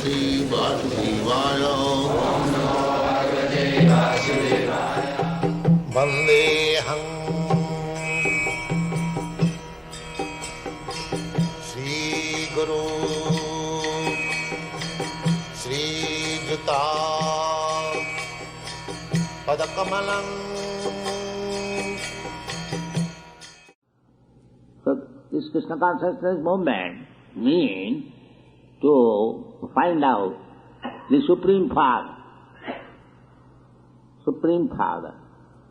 Bhagavate Vasudevaya. Om Namo Bhagavate Vasudevaya. Vandeham Shri Guru Shri Juta Padakamalam. So this Krishna consciousness movement means to find out the Supreme Father. Supreme Father.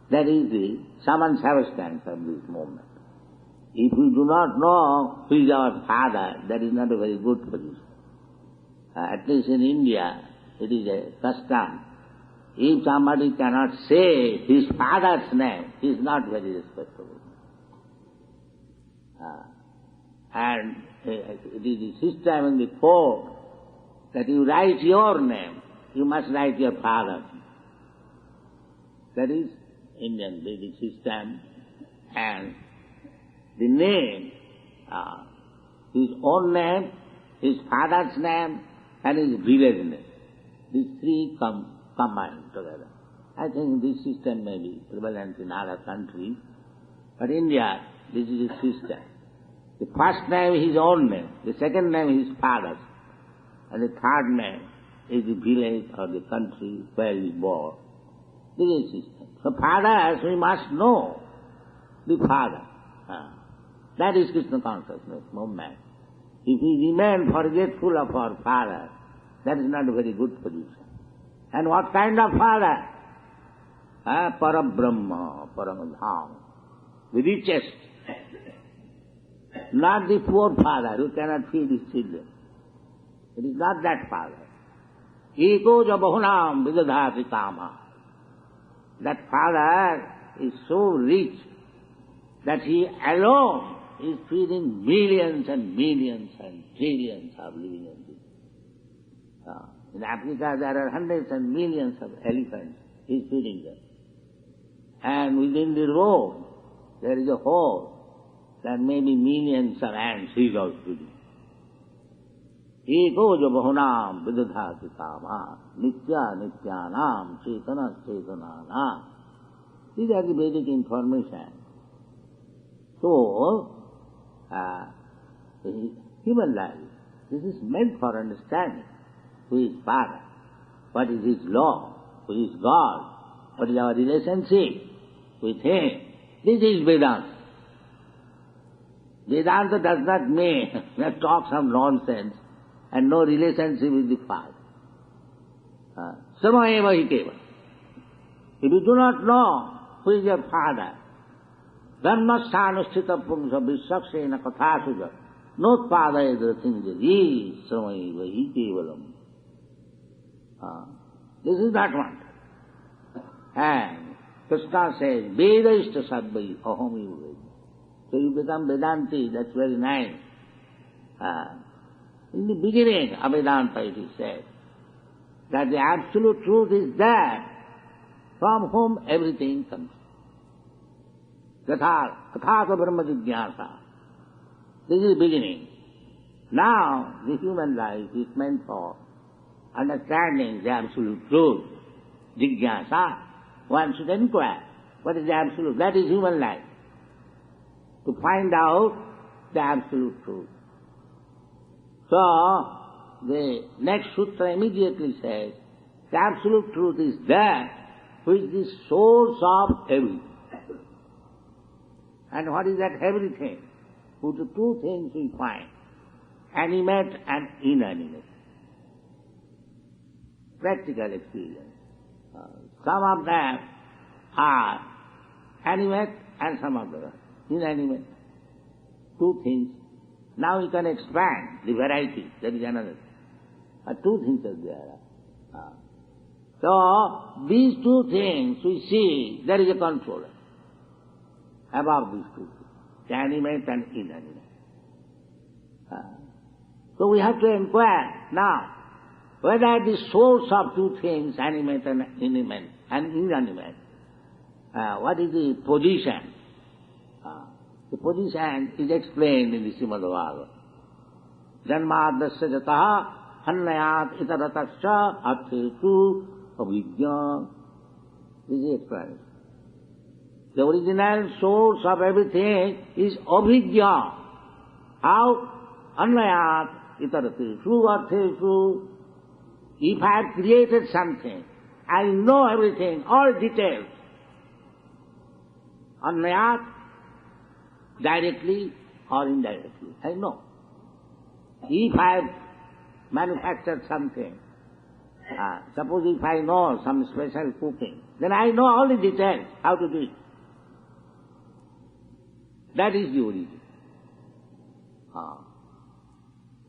That is the summon substance of this movement. If we do not know who is our Father, that is not a very good position. At least in India, it is a custom. If somebody cannot say his father's name, he is not very respectable. And it is the system in the court that you write your name, you must write your father's name. That is Indian Vedic system, and the name, his own name, his father's name, and his village name. These three combined together. I think this system may be prevalent in other countries, but India, this is a system. The first name is his own name, the second name is his father's, and the third name is the village or the country where he was born. This is a system. So fathers, we must know the father. That is Krishna consciousness movement. If we remain forgetful of our father, that is not a very good position. And what kind of father? Parabrahma, Paramadham, the richest. Not the poor father who cannot feed his children. It is not that father. Eko ja bahunam vidadhati kama. That father is so rich that he alone is feeding millions and millions and trillions of living entities. In Africa there are hundreds and millions of elephants. He is feeding them. And within the road there is a hole. There may be millions of ants he is also feeding. Eko jo bahunam vidadhati kama nitya nityanam chetana chetananam. These are the basic information. So, the human life, this is meant for understanding who is Father, what is His law, who is God, what is our relationship with Him. This is Vedanta. Vedanta does not mean that talk some nonsense and no relationship with the Father. Sama eva hi keva. If you do not know who is your Father, dharmasthana-sthita pumsa vishwaksena kathasuja notpada edratinjali sama eva hi kevalam. This is that one. And Krishna says, Vedaishta sadvai aham eva. So you become Vedanti, that's very nice. In the beginning of Vedanta it is said that the absolute truth is that from whom everything comes. Tathata brahma jigyasa. This is the beginning. Now the human life is meant for understanding the absolute truth. Jigyasa. One should inquire what is the absolute. That is human life. To find out the absolute truth. So, the next sutra immediately says, the absolute truth is that which is the source of everything. And what is that everything? Who the two things we find, animate and inanimate. Practical experience. Some of them are animate and some of them are inanimate. Two things. Now you can expand the variety. That is another thing. Two things are there. So, these two things we see, there is a controller above these two things, the animate and inanimate. So we have to inquire now whether the source of two things, animate and inanimate, what is the position? The position is explained in the Srimad Bhagavatam. Janmadasya jataha Annayat itaratasya arthesu avidya. This is the explanation. The original source of everything is avidya. How? Annayat itaratesu arthesu. If I have created something, I know everything, all details. Annayat, directly or indirectly, I know. If I have manufactured something, suppose if I know some special cooking, then I know all the details, how to do it. That is the origin.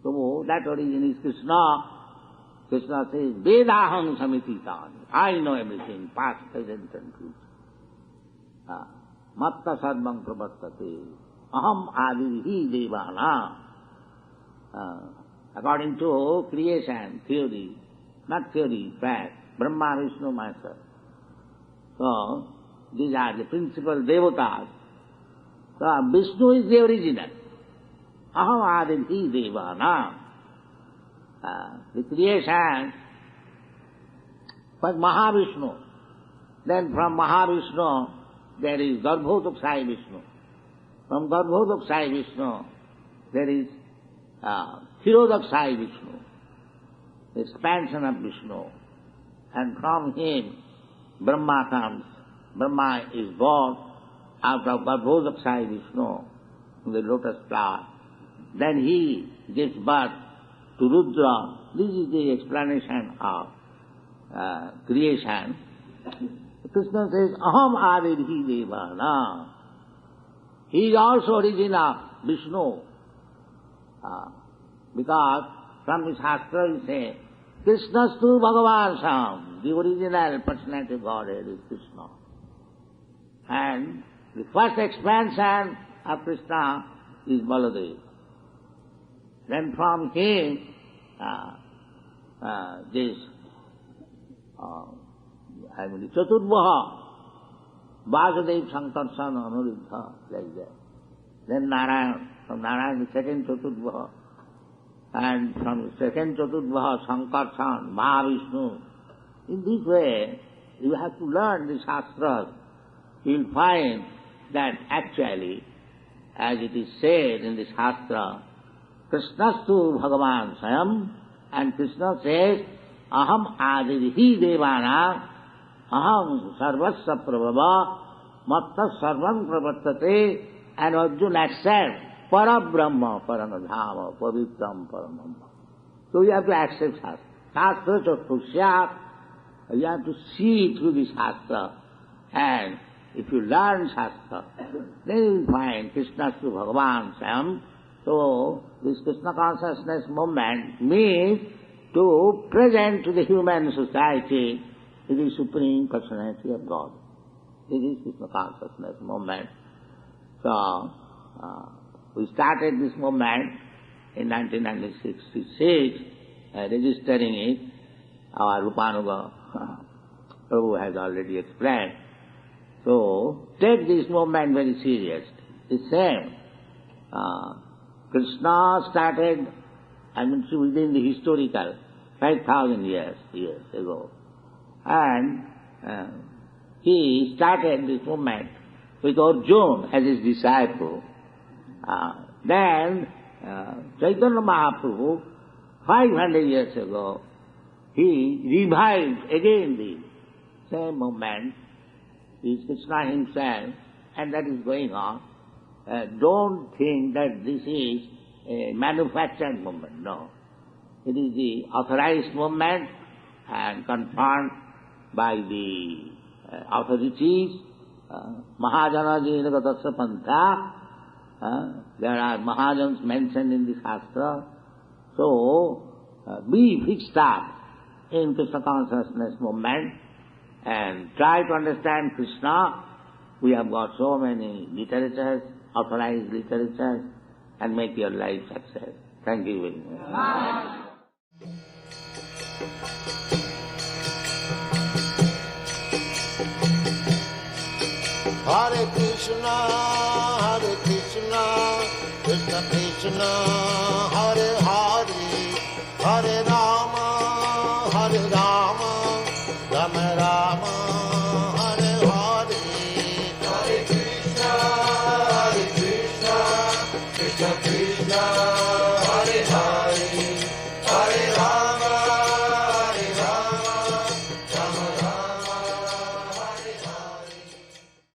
So that origin is Krishna. Krishna says, Vedaham samititani. I know everything, past, present and future. Matta sarvam pravattate. Aham adihi devana. According to creation theory, not theory, fact, Brahma, Vishnu, myself. So, these are the principal devatas. So, Vishnu is the original. Aham adihi devana. The creation was Mahavishnu. Then from Mahavishnu there is Garbhodakshayi Vishnu. From Garbhodakshayi Vishnu there is Kshirodakshayi Vishnu, expansion of Vishnu. And from him Brahma comes. Brahma is born out of Garbhodakshayi Vishnu, the lotus flower. Then he gives birth to Rudra. This is the explanation of creation. Krishna says, Aham avidhi devana. He is also origin of Vishnu. Because from the Shastra he says, Krishnastu Bhagavan Sam. The original personality of Godhead is Krishna. And the first expansion of Krishna is Baladev. Then from him, Chaturdvaha, Vasudev Sankarsan Anuruddha, like that. Then Narayan, from Narayan the second Chaturdvaha, and from the second Chaturdvaha, Sankarsan, Mahavishnu. In this way, you have to learn the Shastras. You will find that actually, as it is said in the Shastra, Krishnastu Bhagavan Swayam, and Krishna says, Aham adihi devana, Aham sarvasya prabhava, matta sarvam pravattate, and Arjuna accepts Parabrahma, Paranadhama, Pavitram, Paramam. So you have to accept Shastra. Shastra chatusya, you have to see through the Shastra, and if you learn Shastra, then you will find Krishnastu Bhagavan Swayam. So, this Krishna consciousness movement means to present to the human society the Supreme Personality of God. This is Krishna consciousness movement. So, we started this movement in 1966, registering it. Our Rupanuga Prabhu has already explained. So, take this movement very seriously. It's same. Krishna started, within the historical 5,000 years ago. And he started this movement with Arjuna as his disciple. Then Chaitanya Mahaprabhu, 500 years ago, he revived again the same movement. Is Krishna himself, and that is going on. Don't think that this is a manufactured movement, no. It is the authorized movement and confirmed by the authorities. Mahajana Jinagatasya Pantha. There are Mahajans mentioned in the Shastra. So, be fixed up in Krishna consciousness movement and try to understand Krishna. We have got so many literatures, authorized literatures, and make your life success. Thank you very much. Hare Krishna, Krishna Krishna, Hare Hare, Hare Rama. Rama, Hare Hare, Hare Krishna, Krishna Krishna.